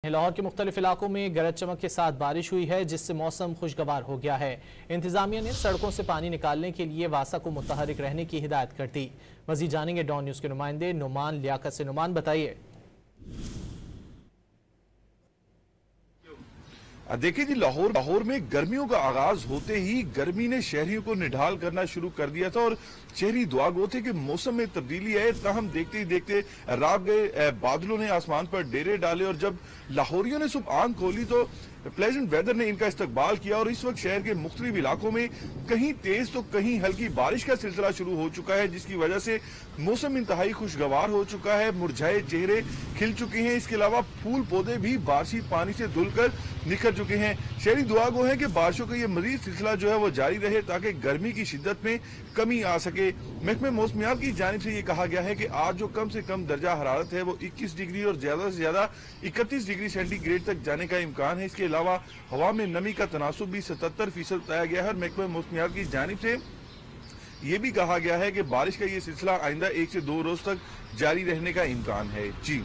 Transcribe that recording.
लाहौर के मुख्तलिफ इलाकों में गरज चमक के साथ बारिश हुई है, जिससे मौसम खुशगवार हो गया है। इंतजामिया ने सड़कों से पानी निकालने के लिए वासा को मुतहरिक रहने की हिदायत कर दी। मजीद जानेंगे डॉन न्यूज के नुमाइंदे नुमान लियाकत से। नुमान, बताइए। देखिए जी, लाहौर में गर्मियों का आगाज होते ही गर्मी ने शहरियों को निढाल करना शुरू कर दिया था और शहरी दुआ गो थे कि मौसम में तब्दीली है। ताहम देखते ही देखते रात गए, बादलों ने आसमान पर डेरे डाले और जब लाहौरियों ने सुबह आंख खोली तो प्लेजेंट वेदर ने इनका इस्तकबाल किया और इस वक्त शहर के मुख्तलिफ इलाकों में कहीं तेज तो कहीं हल्की बारिश का सिलसिला शुरू हो चुका है, जिसकी वजह से मौसम इंतहाई खुशगवार हो चुका है। मुरझाए चेहरे खिल चुके हैं। इसके अलावा फूल पौधे भी बारिशी पानी से धुलकर निखर चुके हैं। शहरी दुआ गो है कि बारिशों का ये मजीद सिलसिला जो है वो जारी रहे ताकि गर्मी की शिद्दत में कमी आ सके। महकमे मौसमियात की जानिब से ये कहा गया है कि आज जो कम से कम दर्जा हरारत है वो 21 डिग्री और ज्यादा से ज्यादा 31 डिग्री सेंटीग्रेड तक जाने का इम्कान है। इसके अलावा हवा में नमी का तनासुब भी 77% बताया गया है। महकमे मौसमियात की जानिब से ये भी कहा गया है कि बारिश का ये सिलसिला आइंदा 1 से 2 रोज तक जारी रहने का इम्कान है। जी।